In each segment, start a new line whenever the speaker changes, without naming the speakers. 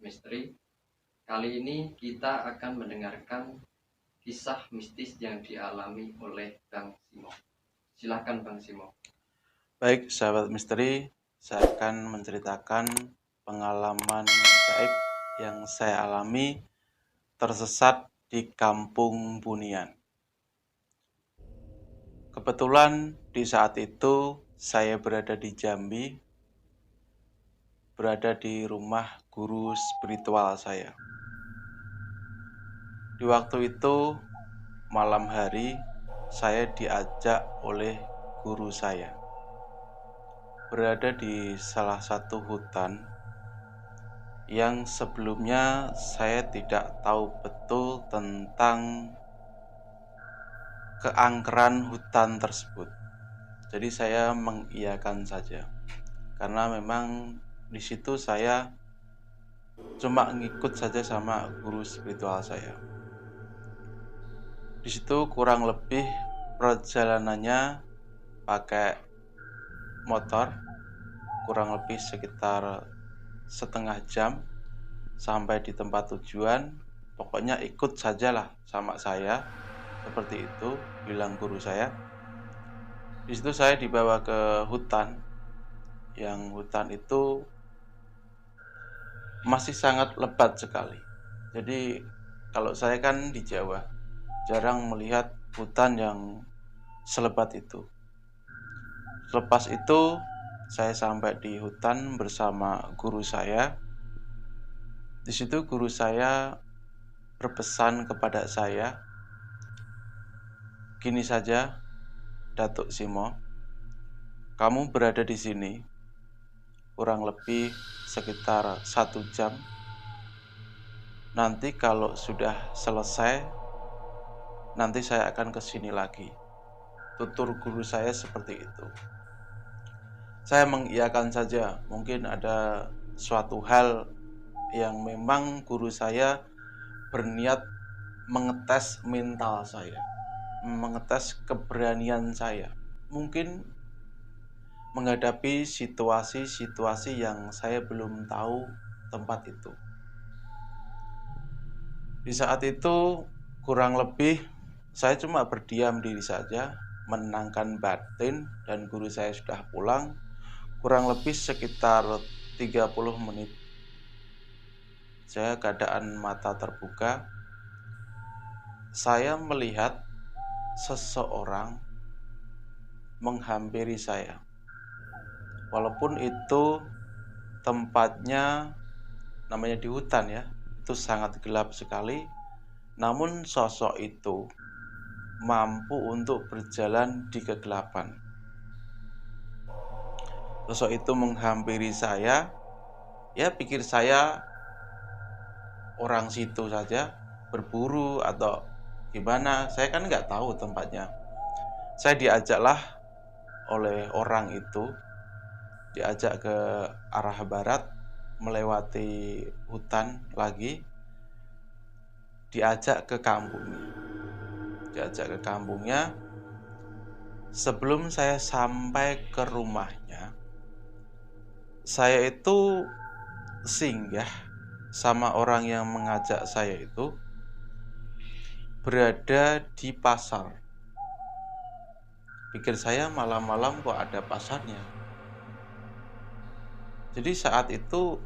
Misteri. Kali ini kita akan mendengarkan kisah mistis yang dialami oleh Bang Simo. Silakan Bang Simo.
Baik, sahabat misteri, saya akan menceritakan pengalaman gaib yang saya alami tersesat di Kampung Bunian. Kebetulan di saat itu saya berada di Jambi, berada di rumah guru spiritual saya. Di waktu itu, malam hari, saya diajak oleh guru saya berada di salah satu hutan yang sebelumnya saya tidak tahu betul tentang keangkeran hutan tersebut. Jadi saya mengiyakan saja. Karena memang di situ saya cuma ngikut saja sama guru spiritual saya. Di situ kurang lebih perjalanannya pakai motor, kurang lebih sekitar setengah jam sampai di tempat tujuan. Pokoknya ikut sajalah sama saya, seperti itu bilang guru saya. Di situ saya dibawa ke hutan, yang hutan itu masih sangat lebat sekali. Jadi kalau saya kan di Jawa, jarang melihat hutan yang selebat itu. Selepas itu saya sampai di hutan bersama guru saya. Di situ guru saya berpesan kepada saya, "Gini saja, Datuk Simo, kamu berada di sini kurang lebih sekitar 1 jam. Nanti kalau sudah selesai, nanti saya akan ke sini lagi." Tutur guru saya seperti itu. Saya mengiyakan saja, mungkin ada suatu hal yang memang guru saya berniat mengetes mental saya, mengetes keberanian saya. Mungkin menghadapi situasi-situasi yang saya belum tahu tempat itu. Di saat itu kurang lebih saya cuma berdiam diri saja, menenangkan batin, dan guru saya sudah pulang. Kurang lebih sekitar 30 menit. Saya keadaan mata terbuka. Saya melihat seseorang menghampiri saya. Walaupun itu tempatnya namanya di hutan ya, itu sangat gelap sekali. Namun sosok itu mampu untuk berjalan di kegelapan. Sosok itu menghampiri saya. Ya, pikir saya orang situ saja, berburu atau gimana. Saya kan nggak tahu tempatnya. Saya diajaklah oleh orang itu, diajak ke arah barat, melewati hutan lagi, diajak ke kampungnya. Sebelum saya sampai ke rumahnya, saya itu singgah sama orang yang mengajak saya itu berada di pasar. Pikir saya malam-malam kok ada pasarnya. Jadi saat itu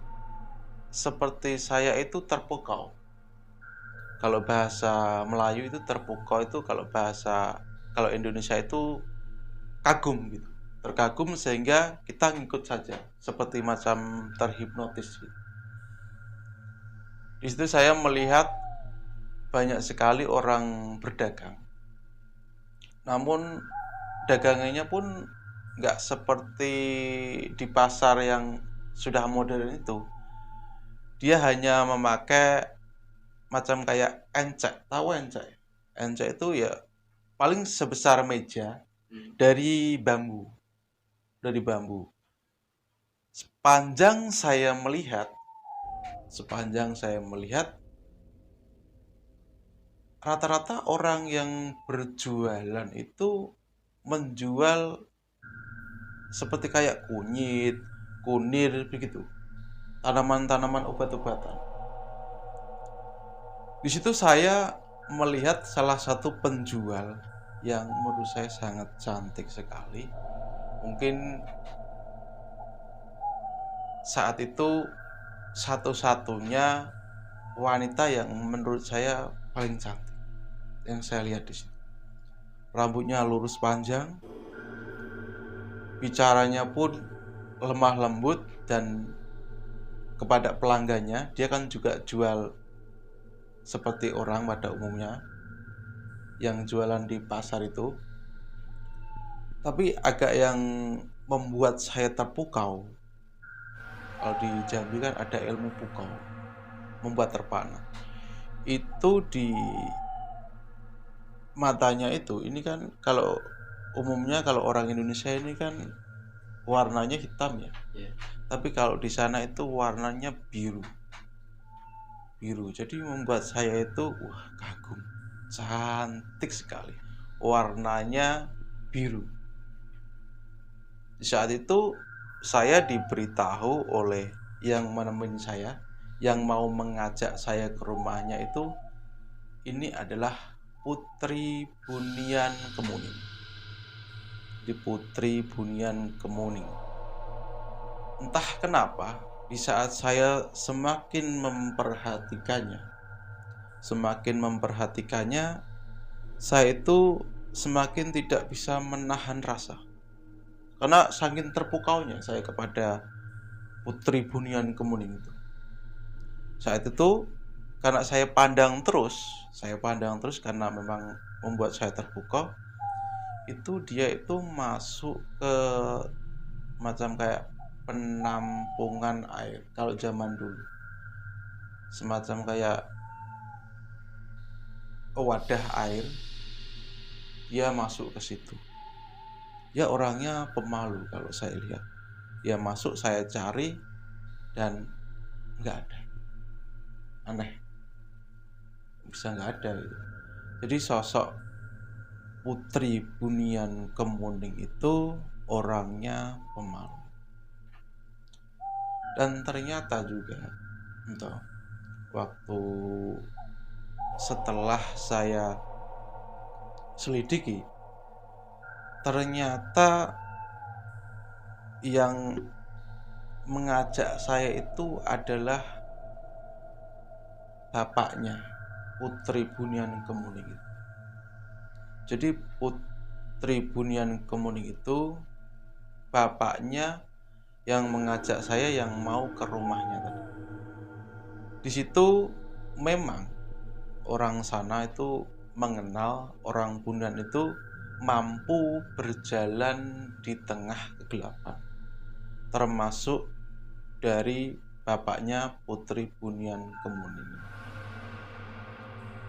seperti saya itu terpukau. Kalau bahasa Melayu itu terpukau, itu kalau Indonesia itu kagum gitu. Terkagum sehingga kita ngikut saja, seperti macam terhipnotis gitu. Di situ saya melihat banyak sekali orang berdagang. Namun dagangannya pun nggak seperti di pasar yang sudah modern itu. Dia hanya memakai macam kayak encek. Tahu encek? Encek itu ya paling sebesar meja dari bambu. Sepanjang saya melihat rata-rata orang yang berjualan itu menjual seperti kayak kunyit, kunir begitu. Tanaman-tanaman obat-obatan. Di situ saya melihat salah satu penjual yang menurut saya sangat cantik sekali. Mungkin saat itu satu-satunya wanita yang menurut saya paling cantik yang saya lihat di situ. Rambutnya lurus panjang, bicaranya pun lemah lembut, dan kepada pelanggannya dia kan juga jual seperti orang pada umumnya yang jualan di pasar itu. Tapi agak yang membuat saya terpukau, kalau di Jambi kan ada ilmu pukau, membuat terpana. Itu di matanya itu, ini kan kalau umumnya kalau orang Indonesia ini kan warnanya hitam ya.
Ya.
Tapi kalau di sana itu warnanya biru. Jadi membuat saya itu kagum. Cantik sekali. Warnanya biru. Di saat itu saya diberitahu oleh yang menemani saya, yang mau mengajak saya ke rumahnya itu, ini adalah Putri Bunian Kemuning. Di Putri Bunian Kemuning. Entah kenapa, di saat saya semakin memperhatikannya, saya itu semakin tidak bisa menahan rasa. Karena saking terpukaunya saya kepada Putri Bunian Kemuning itu. Saat itu, karena saya pandang terus karena memang membuat saya terpukau, itu dia itu masuk ke macam kayak penampungan air kalau zaman dulu, semacam kayak wadah air, dia masuk ke situ. Dia orangnya pemalu kalau saya lihat. Dia masuk, saya cari dan nggak ada. Aneh, bisa nggak ada gitu. Jadi sosok Putri Bunian Kemuning itu orangnya pemalu. Dan ternyata juga waktu setelah saya selidiki, ternyata yang mengajak saya itu adalah bapaknya Putri Bunian Kemuning itu. Jadi Putri Bunian Kemuning itu bapaknya yang mengajak saya yang mau ke rumahnya tadi. Di situ memang orang sana itu mengenal orang Bunian itu mampu berjalan di tengah kegelapan, termasuk dari bapaknya Putri Bunian Kemuning.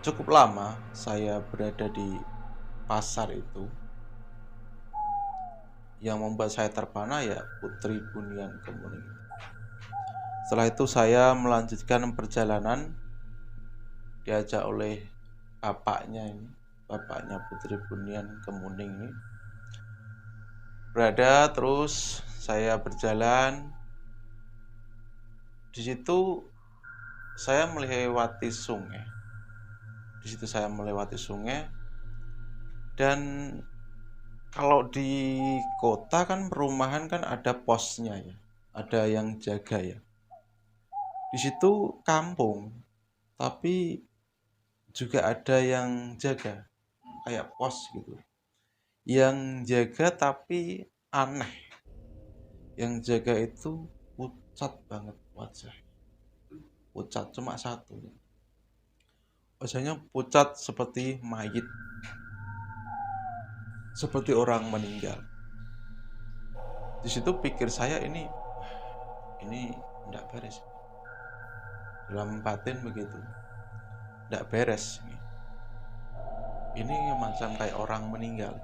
Cukup lama saya berada di pasar itu. Yang membuat saya terpana ya Putri Bunian Kemuning. Setelah itu saya melanjutkan perjalanan, diajak oleh bapaknya Putri Bunian Kemuning ini. Berada terus, saya berjalan. Di situ saya melewati sungai. Dan kalau di kota kan perumahan kan ada posnya ya, ada yang jaga ya. Di situ kampung, tapi juga ada yang jaga, kayak pos gitu. Yang jaga tapi aneh. Yang jaga itu pucat banget wajah. Pucat cuma satu. Wajahnya pucat seperti mayit. Seperti orang meninggal. Di situ pikir saya ini tidak beres. Dalam batin begitu, tidak beres. Ini macam kayak orang meninggal.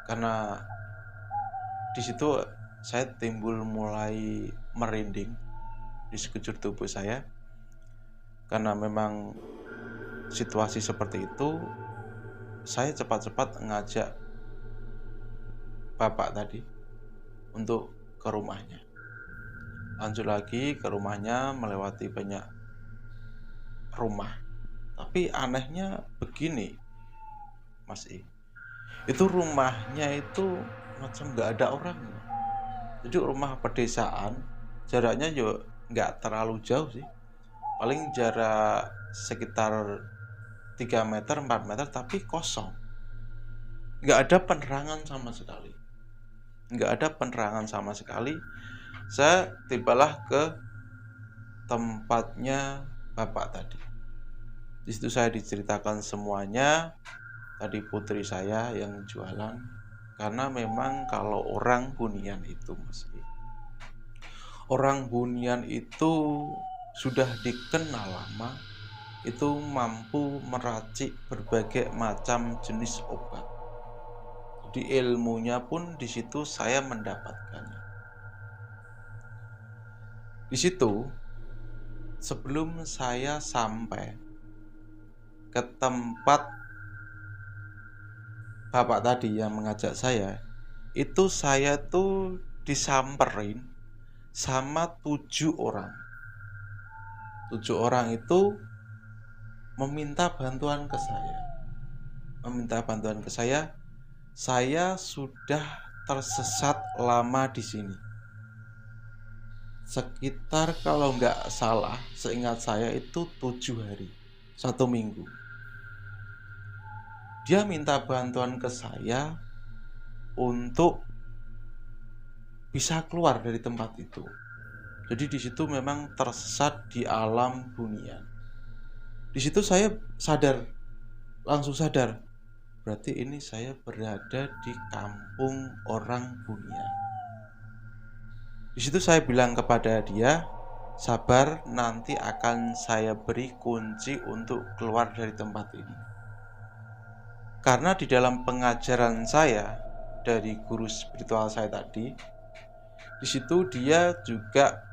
Karena di situ saya timbul mulai merinding di sekujur tubuh saya. Karena memang situasi seperti itu, saya cepat-cepat ngajak bapak tadi untuk ke rumahnya. Lanjut lagi ke rumahnya, melewati banyak rumah. Tapi anehnya begini, Mas itu rumahnya itu macam nggak ada orangnya. Jadi rumah pedesaan, jaraknya juga nggak terlalu jauh sih. Paling jarak sekitar 3 meter, 4 meter, tapi kosong. Nggak ada penerangan sama sekali. Nggak ada penerangan sama sekali. Saya tibalah ke tempatnya bapak tadi. Di situ saya diceritakan semuanya. Tadi putri saya yang jualan. Karena memang kalau orang hunian itu, Mas, orang hunian itu sudah dikenal lama, itu mampu meracik berbagai macam jenis obat. Jadi ilmunya pun di situ saya mendapatkannya. Di situ sebelum saya sampai ke tempat bapak tadi yang mengajak saya, itu saya tuh disamperin sama 7 orang. 7 orang itu meminta bantuan ke saya. Saya sudah tersesat lama di sini. Sekitar kalau nggak salah, seingat saya itu 7 hari, 1 minggu. Dia minta bantuan ke saya untuk bisa keluar dari tempat itu. Jadi di situ memang tersesat di alam hunian. Di situ saya langsung sadar. Berarti ini saya berada di kampung orang hunian. Di situ saya bilang kepada dia, sabar, nanti akan saya beri kunci untuk keluar dari tempat ini. Karena di dalam pengajaran saya dari guru spiritual saya tadi, di situ dia juga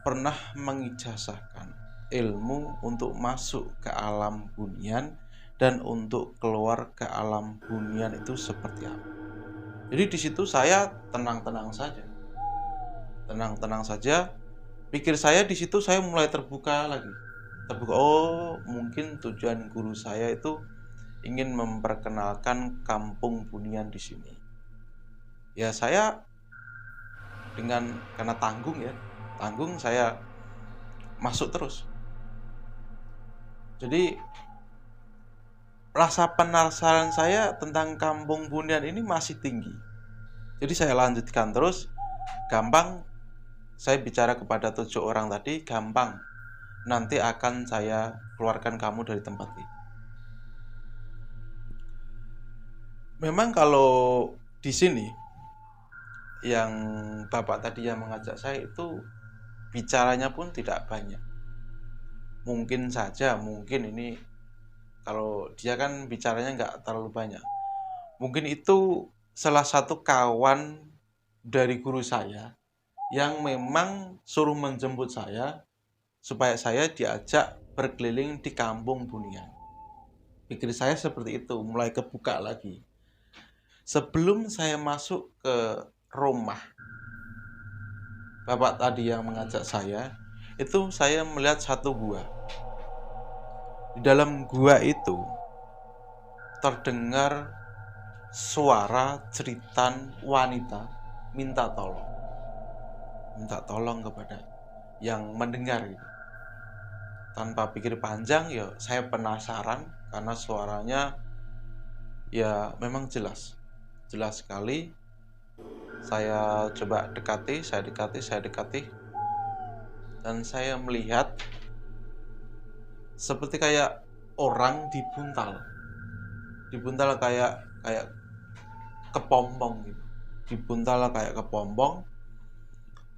pernah mengijazahkan ilmu untuk masuk ke alam hunian dan untuk keluar ke alam hunian itu seperti apa. Jadi di situ saya tenang-tenang saja. Pikir saya di situ saya mulai terbuka lagi. Oh, mungkin tujuan guru saya itu ingin memperkenalkan kampung hunian di sini. Ya saya karena tanggung saya masuk terus. Jadi rasa penasaran saya tentang kampung hunian ini masih tinggi. Jadi saya lanjutkan terus. Gampang, saya bicara kepada 7 orang tadi, gampang. Nanti akan saya keluarkan kamu dari tempat ini. Memang kalau di sini yang bapak tadi yang mengajak saya itu bicaranya pun tidak banyak. Mungkin ini kalau dia kan bicaranya nggak terlalu banyak. Mungkin itu salah satu kawan dari guru saya yang memang suruh menjemput saya supaya saya diajak berkeliling di kampung hunian. Pikir saya seperti itu, mulai kebuka lagi. Sebelum saya masuk ke rumah bapak tadi yang mengajak saya, itu saya melihat satu gua. Di dalam gua itu terdengar suara jeritan wanita minta tolong kepada yang mendengar gitu. Tanpa pikir panjang, ya saya penasaran karena suaranya ya memang jelas sekali. Saya coba dekati, dan saya melihat seperti kayak orang dibuntal kayak kepompong gitu.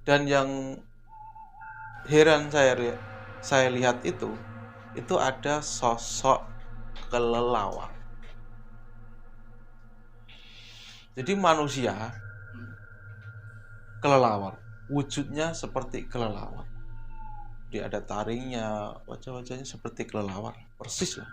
Dan yang heran saya lihat itu ada sosok kelelawar. Jadi manusia kelelawar, wujudnya seperti kelelawar. Dia ada taringnya, wajah-wajahnya seperti kelelawar, persis lah.